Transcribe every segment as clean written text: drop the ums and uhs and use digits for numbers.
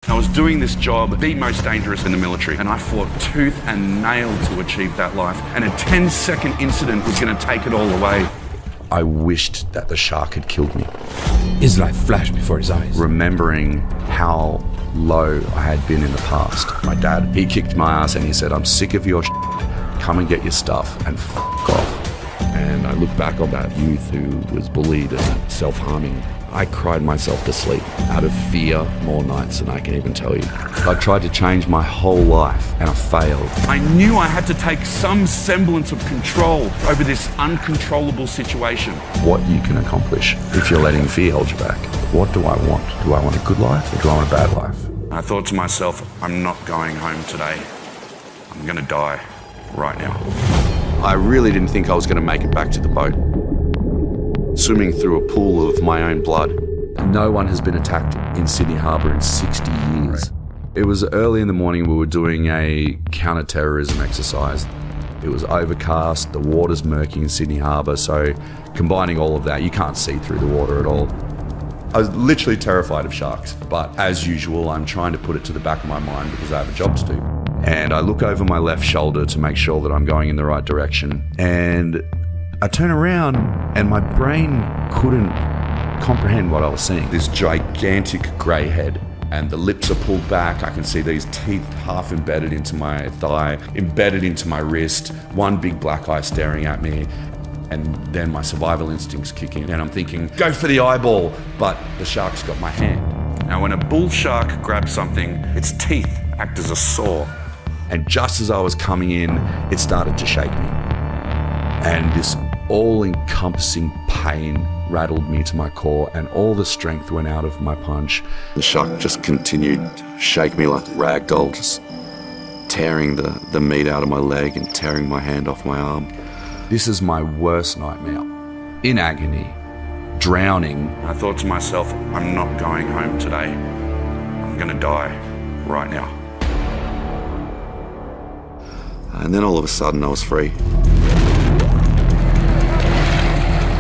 I was doing this job, the most dangerous in the military, and I fought tooth and nail to achieve that life. And a 10-second incident was going to take it all away. I wished that the shark had killed me. His life flashed before his eyes. Remembering how low I had been in the past. My dad, he kicked my ass and he said, "I'm sick of your come and get your stuff and f*** off." And I look back on that youth who was bullied and self-harming. I cried myself to sleep out of fear more nights than I can even tell you. I tried to change my whole life and I failed. I knew I had to take some semblance of control over this uncontrollable situation. What you can accomplish if you're letting fear hold you back. What do I want? Do I want a good life or do I want a bad life? I thought to myself, I'm not going home today. I'm going to die right now. I really didn't think I was going to make it back to the boat. Swimming through a pool of my own blood. No one has been attacked in Sydney Harbour in 60 years. It was early in the morning, we were doing a counter-terrorism exercise. It was overcast, the water's murky in Sydney Harbour, so combining all of that, you can't see through the water at all. I was literally terrified of sharks, but as usual, I'm trying to put it to the back of my mind because I have a job to do. And I look over my left shoulder to make sure that I'm going in the right direction. And I turn around and my brain couldn't comprehend what I was seeing. This gigantic grey head and the lips are pulled back. I can see these teeth half embedded into my thigh, embedded into my wrist, one big black eye staring at me. And then my survival instincts kick in and I'm thinking, go for the eyeball, but the shark's got my hand. Now when a bull shark grabs something, its teeth act as a saw. And just as I was coming in, it started to shake me. And this all-encompassing pain rattled me to my core and all the strength went out of my punch. The shark just continued to shake me like ragdoll, just tearing the meat out of my leg and tearing my hand off my arm. This is my worst nightmare. In agony, drowning. I thought to myself, I'm not going home today. I'm going to die right now. And then all of a sudden I was free.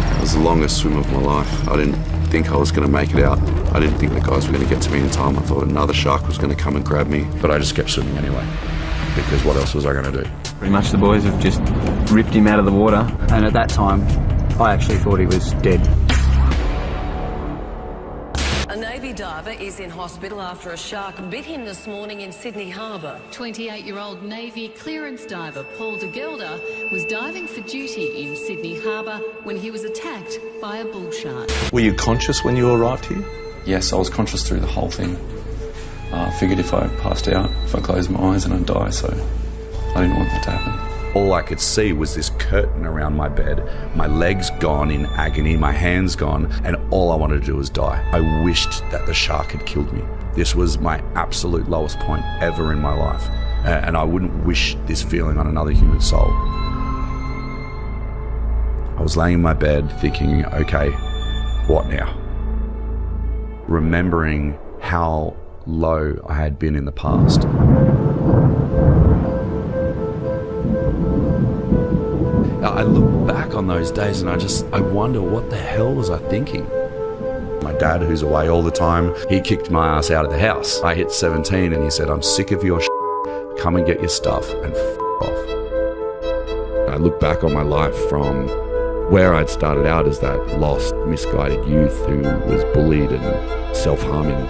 It was the longest swim of my life. I didn't think I was going to make it out. I didn't think the guys were going to get to me in time. I thought another shark was going to come and grab me, but I just kept swimming anyway, because what else was I going to do? Pretty much the boys have just ripped him out of the water. And at that time, I actually thought he was dead. A Navy diver is in hospital after a shark bit him this morning in Sydney Harbour. 28-year-old Navy clearance diver Paul de Gelder was diving for duty in Sydney Harbour when he was attacked by a bull shark. Were you conscious when you arrived here? Yes, I was conscious through the whole thing. I figured if I passed out, if I closed my eyes and I'd die, so I didn't want that to happen. All I could see was this curtain around my bed, my legs gone in agony, my hands gone, and all I wanted to do was die. I wished that the shark had killed me. This was my absolute lowest point ever in my life, and I wouldn't wish this feeling on another human soul. I was laying in my bed thinking, okay, what now? Remembering how low I had been in the past. I look back on those days and I wonder what the hell was I thinking? My dad, who's away all the time, he kicked my ass out of the house. I hit 17 and he said, I'm sick of your come and get your stuff and off. I look back on my life from where I'd started out as that lost, misguided youth who was bullied and self-harming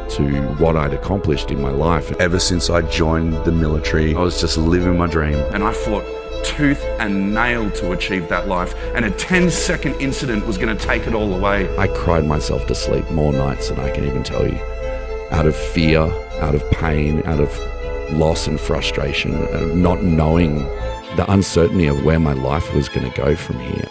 to what I'd accomplished in my life. Ever since I joined the military, I was just living my dream. And I fought tooth and nail to achieve that life, and a 10-second incident was going to take it all away. I cried myself to sleep more nights than I can even tell you. Out of fear, out of pain, out of loss and frustration, not knowing the uncertainty of where my life was going to go from here.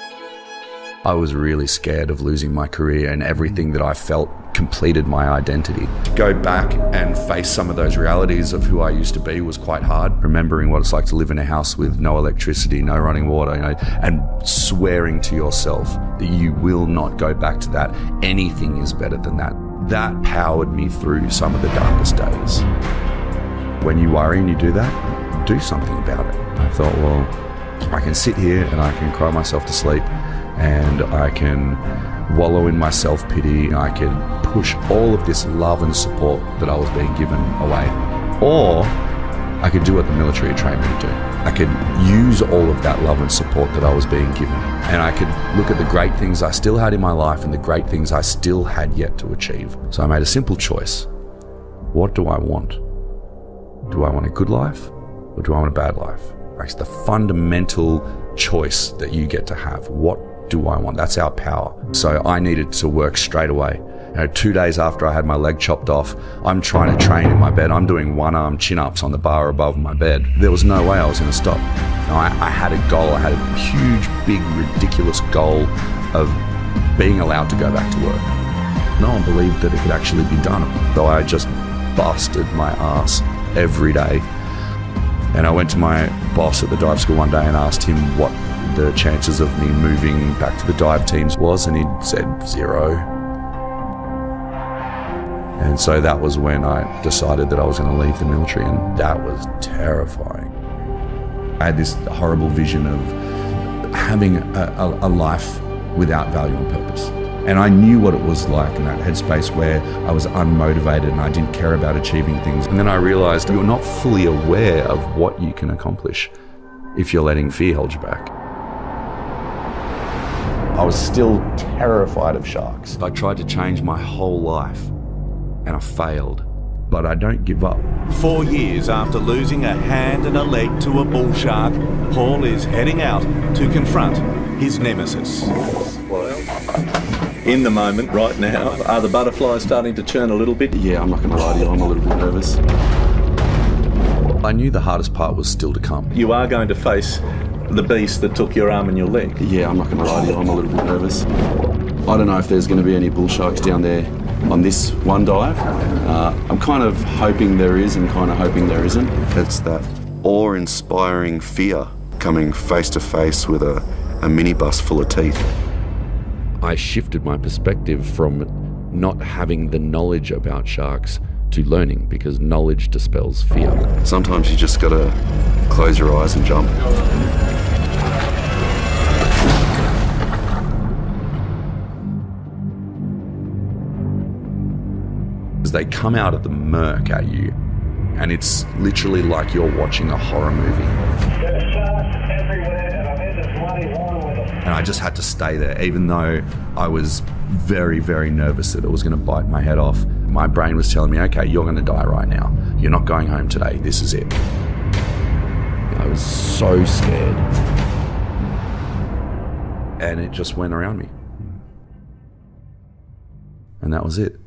I was really scared of losing my career and everything that I felt completed my identity. To go back and face some of those realities of who I used to be was quite hard. Remembering what it's like to live in a house with no electricity, no running water, and swearing to yourself that you will not go back to that. Anything is better than that. That powered me through some of the darkest days. When you worry and you do that, do something about it. I thought, well, I can sit here and I can cry myself to sleep, and I can wallow in my self-pity. I can push all of this love and support that I was being given away. Or I could do what the military had trained me to do. I could use all of that love and support that I was being given, and I could look at the great things I still had in my life and the great things I still had yet to achieve. So I made a simple choice. What do I want? Do I want a good life or do I want a bad life? It's the fundamental choice that you get to have. What do I want? That's our power. So I needed to work straight away. 2 days after I had my leg chopped off, I'm trying to train in my bed. I'm doing one-arm chin-ups on the bar above my bed. There was no way I was going to stop. I had a goal. I had a huge, big, ridiculous goal of being allowed to go back to work. No one believed that it could actually be done. So I just busted my ass every day. And I went to my boss at the dive school one day and asked him what the chances of me moving back to the dive teams was, and he said 0. And so that was when I decided that I was going to leave the military, and that was terrifying. I had this horrible vision of having a life without value and purpose. And I knew what it was like in that headspace where I was unmotivated and I didn't care about achieving things. And then I realized you're not fully aware of what you can accomplish if you're letting fear hold you back. I was still terrified of sharks. I tried to change my whole life and I failed, but I don't give up. 4 years after losing a hand and a leg to a bull shark, Paul is heading out to confront his nemesis. In the moment, right now, are the butterflies starting to churn a little bit? Yeah, I'm not going to lie to you, I'm a little bit nervous. I knew the hardest part was still to come. You are going to face the beast that took your arm and your leg. Yeah, I'm not going to lie to you, I'm a little bit nervous. I don't know if there's going to be any bull sharks down there on this one dive. I'm kind of hoping there is and kind of hoping there isn't. It's that awe-inspiring fear coming face to face with a minibus full of teeth. I shifted my perspective from not having the knowledge about sharks to learning, because knowledge dispels fear. Sometimes you just gotta close your eyes and jump. They come out of the murk at you, and it's literally like you're watching a horror movie. And I just had to stay there, even though I was very, very nervous that it was going to bite my head off. My brain was telling me, okay, you're going to die right now. You're not going home today. This is it. I was so scared. And it just went around me. And that was it.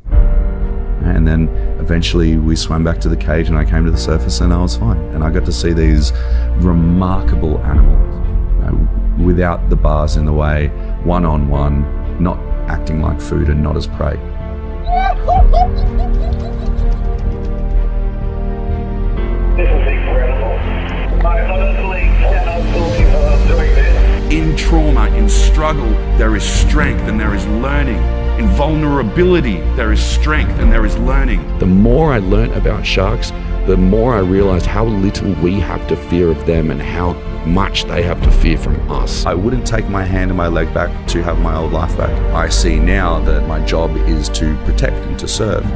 And then eventually we swam back to the cage and I came to the surface and I was fine. And I got to see these remarkable animals, without the bars in the way, one-on-one, not acting like food and not as prey. This is incredible. I honestly cannot believe that I'm doing this. In trauma, in struggle, there is strength and there is learning. In vulnerability, there is strength and there is learning. The more I learnt about sharks, the more I realised how little we have to fear of them and how much they have to fear from us. I wouldn't take my hand and my leg back to have my old life back. I see now that my job is to protect and to serve.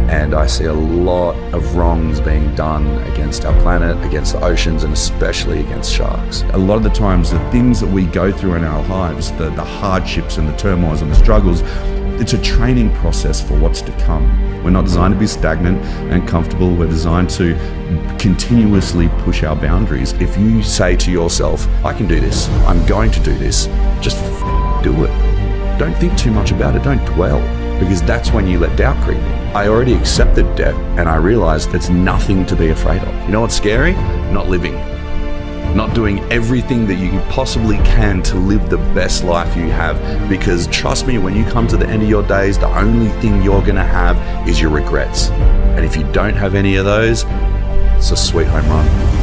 And I see a lot of wrongs being done against our planet, against the oceans, and especially against sharks. A lot of the times, the things that we go through in our lives, the hardships and the turmoils and the struggles, it's a training process for what's to come. We're not designed to be stagnant and comfortable. We're designed to continuously push our boundaries. If you say to yourself, I can do this, I'm going to do this, just do it. Don't think too much about it, don't dwell, because that's when you let doubt creep in. I already accepted death and I realized there's nothing to be afraid of. You know what's scary? Not living. Not doing everything that you possibly can to live the best life you have, because trust me, when you come to the end of your days, the only thing you're gonna have is your regrets. And if you don't have any of those, it's a sweet home run.